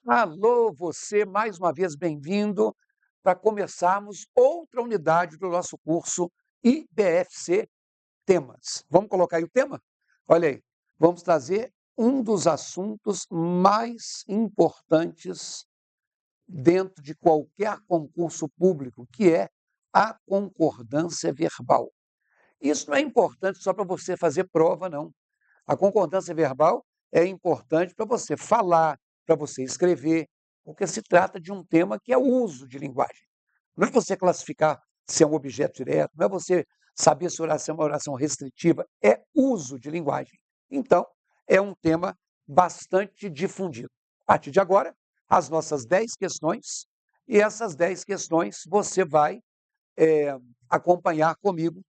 Alô, você, mais uma vez bem-vindo para começarmos outra unidade do nosso curso IBFC Temas. Vamos colocar aí o tema? Olha aí, vamos trazer um dos assuntos mais importantes dentro de qualquer concurso público, que é a concordância verbal. Isso não é importante só para você fazer prova, não. A concordância verbal é importante para você falar, para você escrever, porque se trata de um tema que é o uso de linguagem. Não é você classificar se é um objeto direto, não é você saber se a oração é uma oração restritiva, é uso de linguagem. Então, é um tema bastante difundido. A partir de agora, as nossas 10 questões, e essas 10 questões você vai acompanhar comigo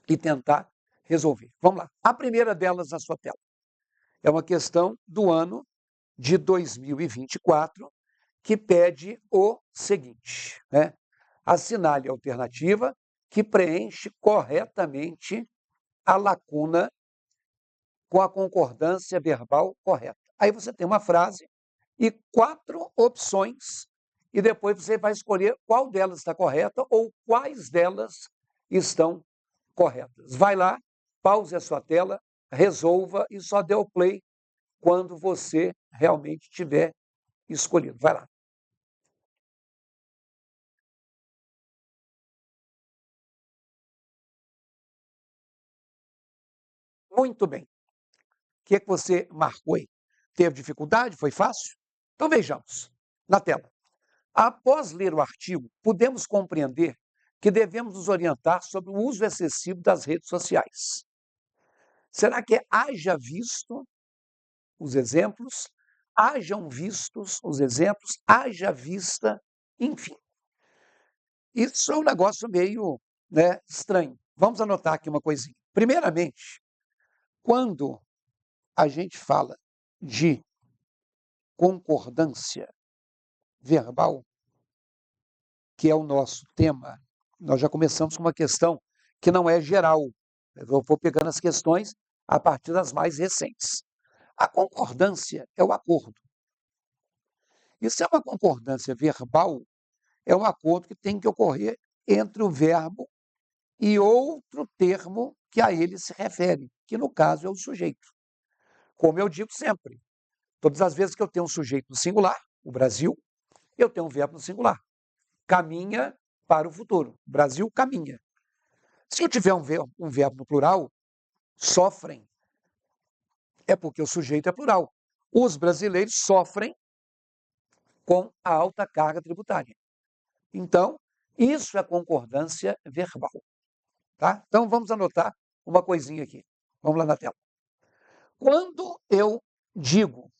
e tentar resolver. Vamos lá. A primeira delas na sua tela é uma questão do ano de 2024 que pede o seguinte, né? Assinale a alternativa que preenche corretamente a lacuna com a concordância verbal correta. Aí você tem uma frase e 4 opções e depois você vai escolher qual delas está correta ou quais delas estão corretas. Vai lá, pause a sua tela, resolva e só dê o play quando você realmente tiver escolhido. Vai lá. Muito bem. O que é que você marcou aí? Teve dificuldade? Foi fácil? Então vejamos. Na tela. Após ler o artigo, podemos compreender que devemos nos orientar sobre o uso excessivo das redes sociais. Será que haja visto os exemplos? Hajam vistos os exemplos? Haja vista? Enfim. Isso é um negócio meio, né, estranho. Vamos anotar aqui uma coisinha. Primeiramente, quando a gente fala de concordância verbal, que é o nosso tema, nós já começamos com uma questão que não é geral. Eu vou pegando as questões a partir das mais recentes. A concordância é o acordo. E se é uma concordância verbal, é um acordo que tem que ocorrer entre o verbo e outro termo que a ele se refere, que no caso é o sujeito. Como eu digo sempre, todas as vezes que eu tenho um sujeito no singular, o Brasil, eu tenho um verbo no singular. Caminha para o futuro. O Brasil caminha. Se eu tiver um verbo no plural, sofrem, é porque o sujeito é plural. Os brasileiros sofrem com a alta carga tributária. Então, isso é concordância verbal. Tá? Então, vamos anotar uma coisinha aqui. Vamos lá na tela. Quando eu digo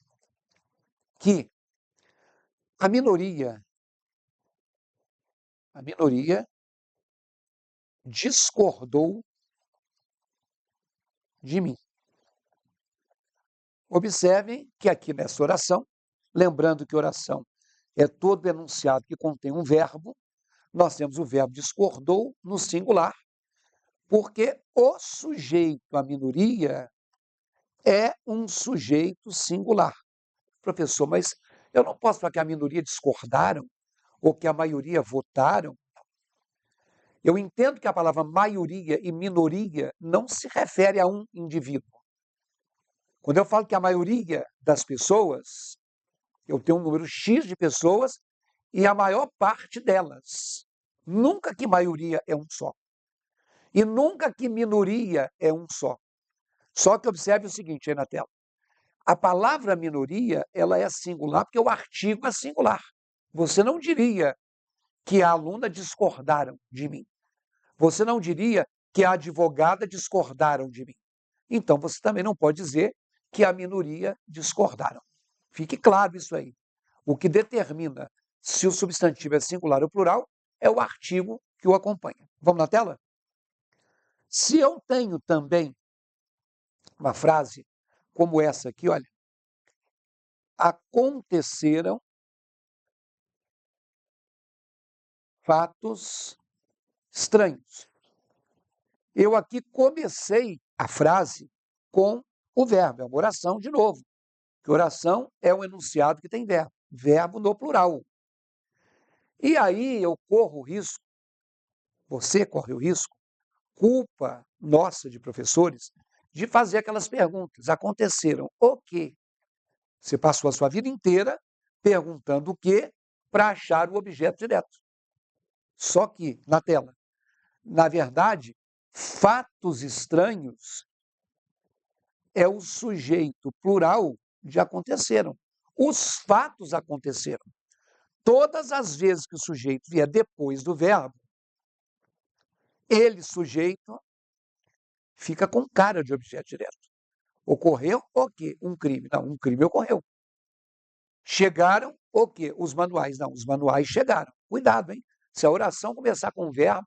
que a minoria discordou de mim. Observem que aqui nessa oração, lembrando que oração é todo enunciado que contém um verbo, nós temos o verbo discordou no singular, porque o sujeito, a minoria, é um sujeito singular. Professor, mas eu não posso falar que a minoria discordaram ou que a maioria votaram. Eu entendo que a palavra maioria e minoria não se refere a um indivíduo. Quando eu falo que a maioria das pessoas, eu tenho um número X de pessoas e a maior parte delas. Nunca que maioria é um só. E nunca que minoria é um só. Só que observe o seguinte aí na tela. A palavra minoria, ela é singular porque o artigo é singular. Você não diria que a aluna discordaram de mim. Você não diria que a advogada discordaram de mim. Então, você também não pode dizer que a minoria discordaram. Fique claro isso aí. O que determina se o substantivo é singular ou plural é o artigo que o acompanha. Vamos na tela? Se eu tenho também uma frase como essa aqui, olha. Aconteceram fatos estranhos. Eu aqui comecei a frase com o verbo, é uma oração de novo. Que oração é um enunciado que tem verbo, verbo no plural. E aí eu corro o risco, você corre o risco, culpa nossa de professores, de fazer aquelas perguntas. Aconteceram o quê? Você passou a sua vida inteira perguntando o quê para achar o objeto direto. Só que, na tela, na verdade, fatos estranhos é o sujeito plural de aconteceram. Os fatos aconteceram. Todas as vezes que o sujeito vier depois do verbo, ele, sujeito, fica com cara de objeto direto. Ocorreu o quê? Um crime. Não, um crime ocorreu. Chegaram o quê? Os manuais. Não, os manuais chegaram. Cuidado, hein? Se a oração começar com um verbo,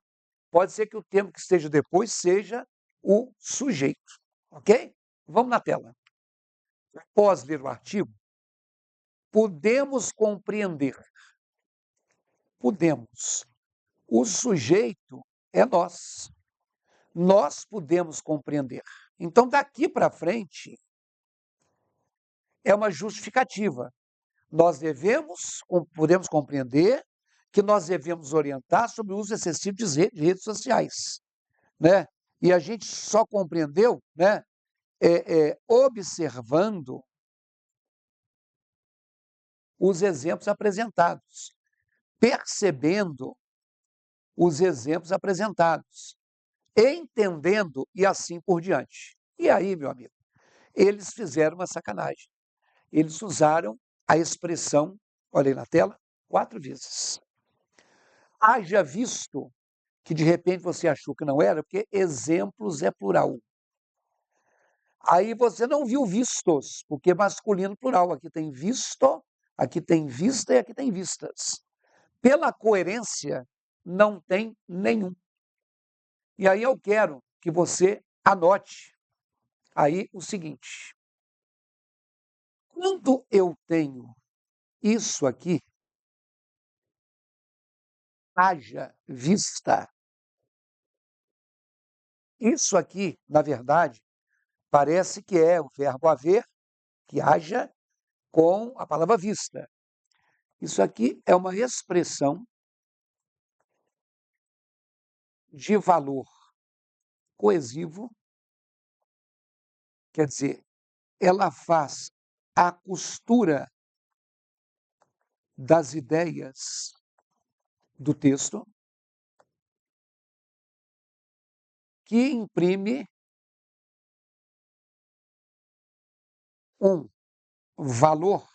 pode ser que o termo que esteja depois seja o sujeito. Ok? Vamos na tela. Após ler o artigo, podemos compreender. Podemos. O sujeito é nós. Nós podemos compreender. Então, daqui para frente, é uma justificativa. Nós podemos compreender que nós devemos orientar sobre o uso excessivo de redes sociais, né? E a gente só compreendeu, né, observando os exemplos apresentados, percebendo os exemplos apresentados, entendendo e assim por diante. E aí, meu amigo, eles fizeram uma sacanagem. Eles usaram a expressão, olha aí na tela, 4 vezes. Haja visto que de repente você achou que não era, porque exemplos é plural. Aí você não viu vistos, porque é masculino plural. Aqui tem visto, aqui tem vista e aqui tem vistas. Pela coerência, não tem nenhum. E aí eu quero que você anote aí o seguinte. Quando eu tenho isso aqui, haja vista. Isso aqui, na verdade, parece que é o verbo haver, que haja, com a palavra vista. Isso aqui é uma expressão de valor coesivo, quer dizer, ela faz a costura das ideias do texto, que imprime um valor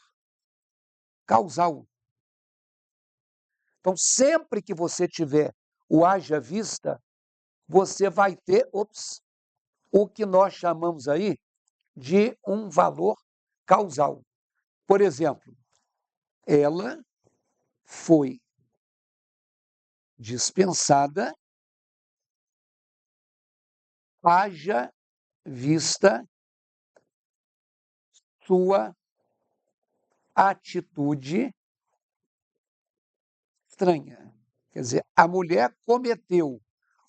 causal. Então, sempre que você tiver o haja vista, você vai ter, o que nós chamamos aí de um valor causal. Por exemplo, ela foi dispensada, haja vista sua atitude estranha. Quer dizer, a mulher cometeu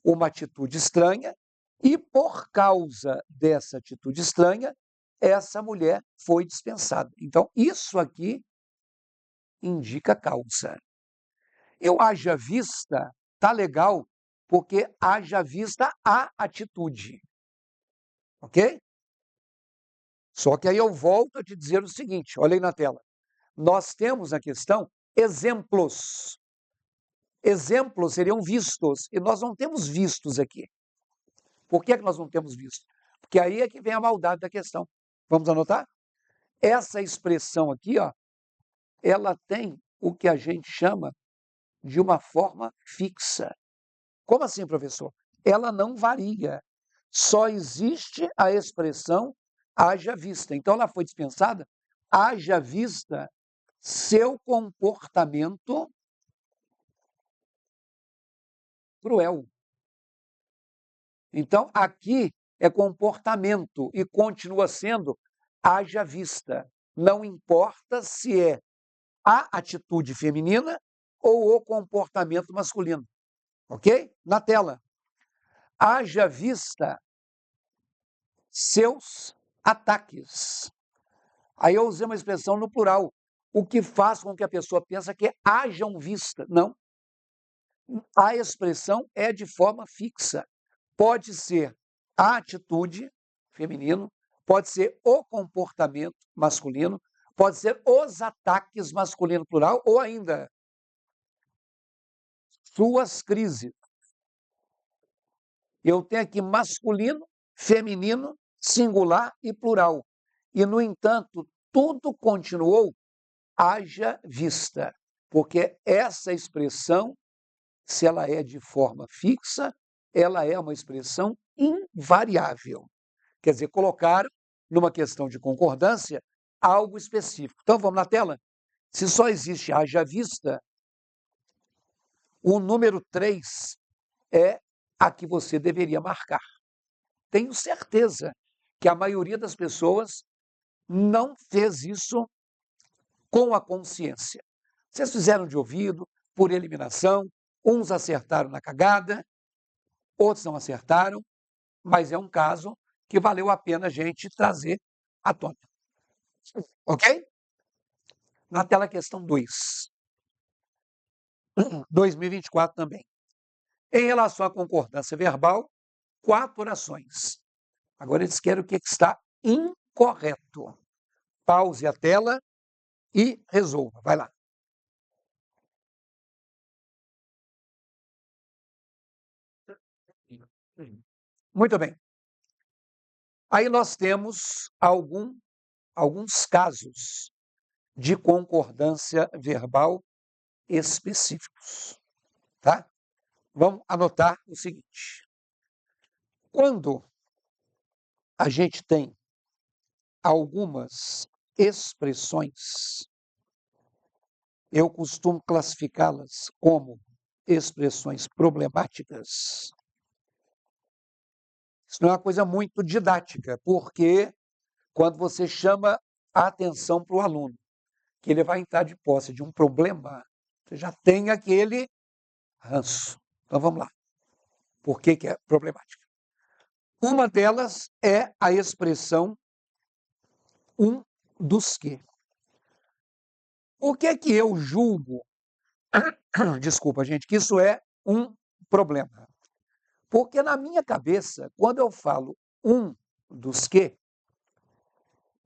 uma atitude estranha e, por causa dessa atitude estranha, essa mulher foi dispensada. Então, isso aqui indica causa. Eu haja vista, tá legal, porque haja vista a atitude. Ok? Só que aí eu volto a te dizer o seguinte, olha aí na tela. Nós temos na questão exemplos. Exemplos seriam vistos, e nós não temos vistos aqui. Por que é que nós não temos visto? Porque aí é que vem a maldade da questão. Vamos anotar? Essa expressão aqui, ó, ela tem o que a gente chama de uma forma fixa. Como assim, professor? Ela não varia. Só existe a expressão haja vista. Então, ela foi dispensada, haja vista seu comportamento cruel. Então, aqui é comportamento e continua sendo haja vista. Não importa se é a atitude feminina ou o comportamento masculino. Ok? Na tela. Haja vista seus ataques. Aí eu usei uma expressão no plural, o que faz com que a pessoa pense que hajam vista. Não. A expressão é de forma fixa. Pode ser a atitude, feminino, pode ser o comportamento, masculino, pode ser os ataques, masculino, plural, ou ainda suas crises. Eu tenho aqui masculino, feminino, singular e plural. E, no entanto, tudo continuou haja vista, porque essa expressão, se ela é de forma fixa, ela é uma expressão invariável. Quer dizer, colocaram numa questão de concordância algo específico. Então, vamos na tela? Se só existe haja vista, o número 3 é a que você deveria marcar. Tenho certeza que a maioria das pessoas não fez isso com a consciência. Vocês fizeram de ouvido, por eliminação, uns acertaram na cagada, outros não acertaram, mas é um caso que valeu a pena a gente trazer à tona. Ok? Na tela, questão 2. 2024 também. Em relação à concordância verbal, 4 orações. Agora eles querem o que está incorreto. Pause a tela e resolva. Vai lá. Muito bem. Aí nós temos alguns casos de concordância verbal específicos, tá? Vamos anotar o seguinte. Quando a gente tem algumas expressões, eu costumo classificá-las como expressões problemáticas. Isso não é uma coisa muito didática, porque quando você chama a atenção para o aluno, que ele vai entrar de posse de um problema, você já tem aquele ranço. Então vamos lá. Por que é problemática? Uma delas é a expressão um dos que. Por que eu julgo, desculpa, gente, que isso é um problema? Porque na minha cabeça, quando eu falo um dos que,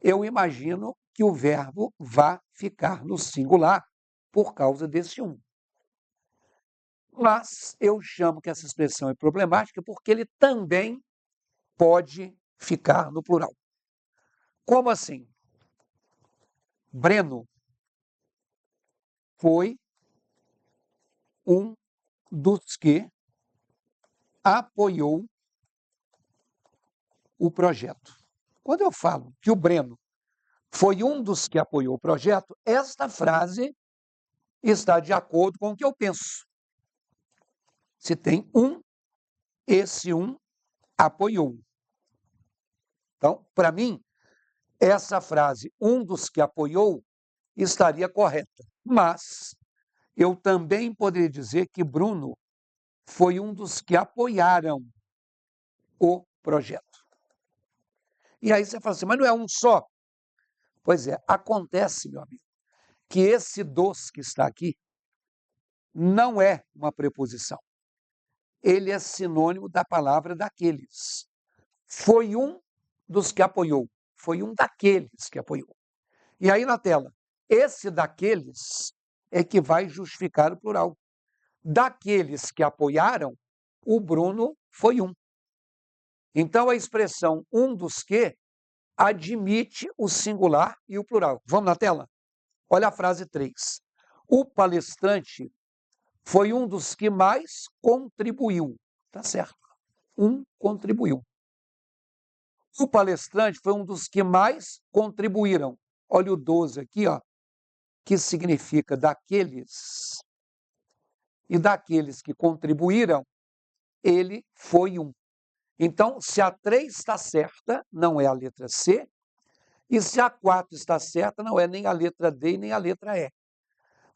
eu imagino que o verbo vá ficar no singular por causa desse um. Mas eu chamo que essa expressão é problemática porque ele também pode ficar no plural. Como assim? Breno foi um dos que apoiou o projeto. Quando eu falo que o Breno foi um dos que apoiou o projeto, esta frase está de acordo com o que eu penso. Se tem um, esse um apoiou. Então, para mim, essa frase, um dos que apoiou, estaria correta. Mas eu também poderia dizer que Bruno foi um dos que apoiaram o projeto. E aí você fala assim, mas não é um só? Pois é, acontece, meu amigo, que esse dos que está aqui não é uma preposição. Ele é sinônimo da palavra daqueles. Foi um dos que apoiou. Foi um daqueles que apoiou. E aí na tela, esse daqueles é que vai justificar o plural. Daqueles que apoiaram, o Bruno foi um. Então a expressão um dos que admite o singular e o plural. Vamos na tela? Olha a frase 3. O palestrante foi um dos que mais contribuiu. Tá certo. Um contribuiu. O palestrante foi um dos que mais contribuíram. Olha o 12 aqui, ó, que significa daqueles. E daqueles que contribuíram, ele foi um. Então, se a 3 está certa, não é a letra C, e se a 4 está certa, não é nem a letra D e nem a letra E.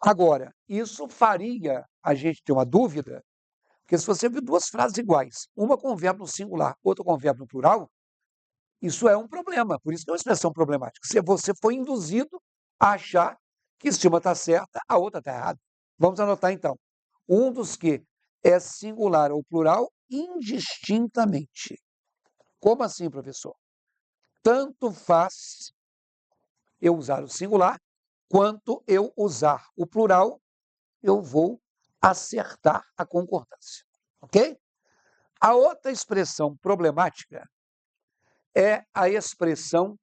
Agora, isso faria a gente ter uma dúvida, porque se você viu duas frases iguais, uma com verbo no singular, outra com verbo no plural, Isso é um problema, por isso que é uma expressão problemática. Se você foi induzido a achar que estima está certa, a outra está errada. Vamos anotar então. Um dos que é singular ou plural indistintamente. Como assim, professor? Tanto faz eu usar o singular, quanto eu usar o plural, eu vou acertar a concordância. Ok? A outra expressão problemática é a expressão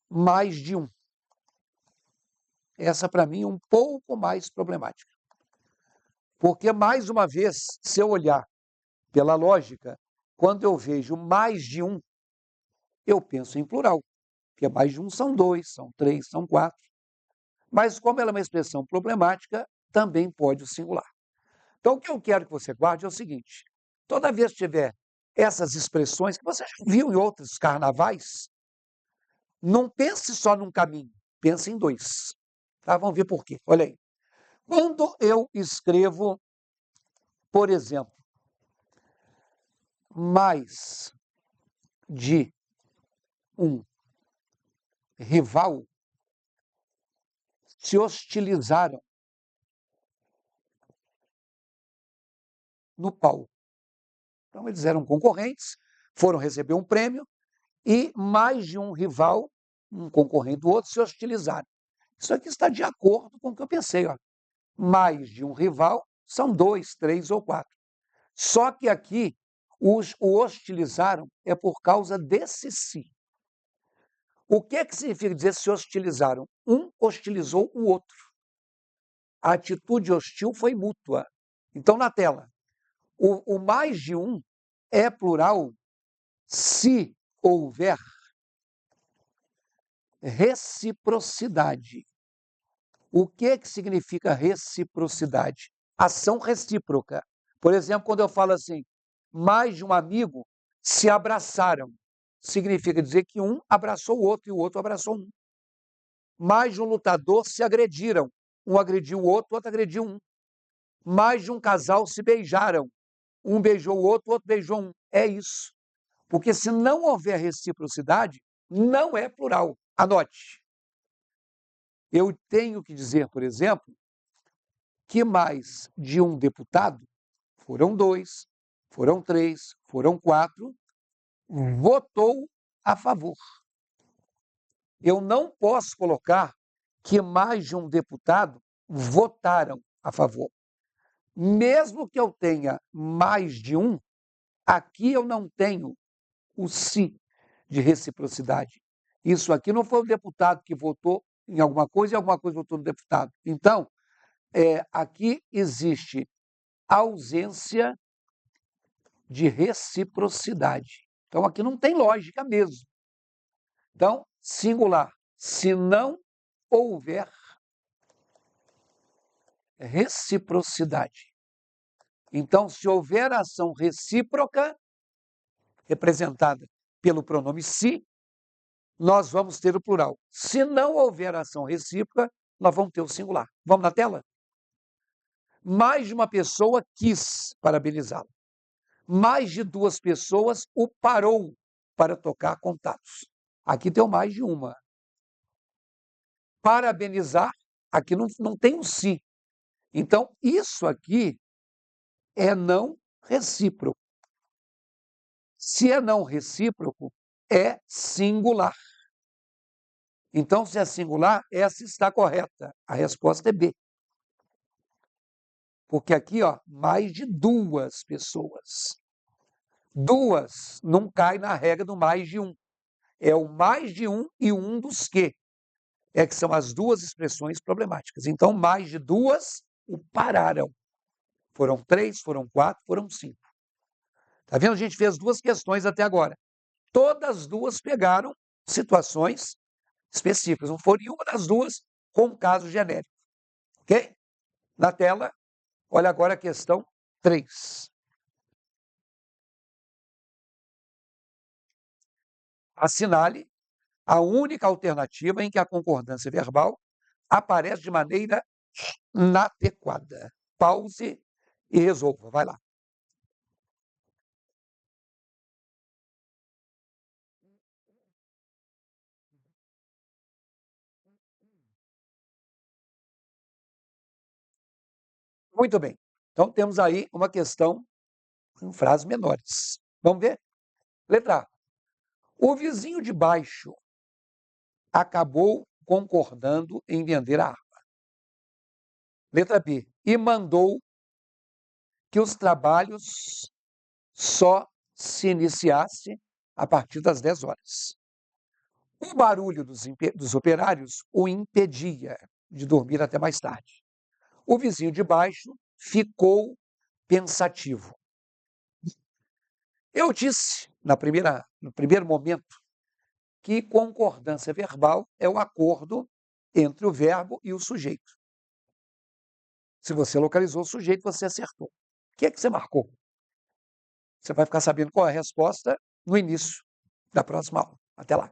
mais de um. Essa, para mim, é um pouco mais problemática. Porque, mais uma vez, se eu olhar pela lógica, quando eu vejo mais de um, eu penso em plural. Porque mais de um são dois, são três, são quatro. Mas, como ela é uma expressão problemática, também pode o singular. Então, o que eu quero que você guarde é o seguinte: toda vez que tiver essas expressões que você já viu em outros carnavais, não pense só num caminho, pense em dois. Tá? Vamos ver por quê. Olha aí. Quando eu escrevo, por exemplo, mais de um rival se hostilizaram no palco. Então, eles eram concorrentes, foram receber um prêmio e mais de um rival, um concorrente do outro, se hostilizaram. Isso aqui está de acordo com o que eu pensei. Ó. Mais de um rival são dois, três ou quatro. Só que aqui o hostilizaram é por causa desse si. O que significa dizer se hostilizaram? Um hostilizou o outro. A atitude hostil foi mútua. Então, na tela, o mais de um é plural se houver reciprocidade. O que significa reciprocidade? Ação recíproca. Por exemplo, quando eu falo assim, mais de um amigo se abraçaram, significa dizer que um abraçou o outro e o outro abraçou um. Mais de um lutador se agrediram, um agrediu o outro agrediu um. Mais de um casal se beijaram, um beijou o outro beijou um. É isso. Porque se não houver reciprocidade, não é plural. Anote. Eu tenho que dizer, por exemplo, que mais de um deputado, foram dois, foram três, foram quatro, votou a favor. Eu não posso colocar que mais de um deputado votaram a favor. Mesmo que eu tenha mais de um, aqui eu não tenho o si de reciprocidade. Isso aqui não foi o deputado que votou em alguma coisa e alguma coisa votou no deputado. Então, aqui existe ausência de reciprocidade. Então, aqui não tem lógica mesmo. Então, singular, se não houver reciprocidade. Então, se houver ação recíproca, representada pelo pronome se, nós vamos ter o plural. Se não houver ação recíproca, nós vamos ter o singular. Vamos na tela? Mais de uma pessoa quis parabenizá-lo. Mais de duas pessoas o parou para tocar contatos. Aqui tem mais de uma. Parabenizar, aqui não tem um si. Então, isso aqui é não recíproco. Se é não recíproco, é singular. Então, se é singular, essa está correta. A resposta é B. Porque aqui, ó, mais de duas pessoas. Duas não cai na regra do mais de um. É o mais de um e um dos que são as duas expressões problemáticas. Então, mais de duas o pararam. Foram três, foram quatro, foram cinco. Tá vendo? A gente fez duas questões até agora. Todas as duas pegaram situações específicas. Não foi nenhuma das duas com um caso genérico. Ok? Na tela, olha agora a questão 3. Assinale a única alternativa em que a concordância verbal aparece de maneira inadequada. Pause e resolva. Vai lá. Muito bem. Então, temos aí uma questão em frases menores. Vamos ver? Letra A. O vizinho de baixo acabou concordando em vender a arma. Letra B. E mandou que os trabalhos só se iniciasse a partir das 10 horas. O barulho dos operários o impedia de dormir até mais tarde. O vizinho de baixo ficou pensativo. Eu disse, no primeiro momento, que concordância verbal é o acordo entre o verbo e o sujeito. Se você localizou o sujeito, você acertou. O que é que você marcou? Você vai ficar sabendo qual é a resposta no início da próxima aula. Até lá.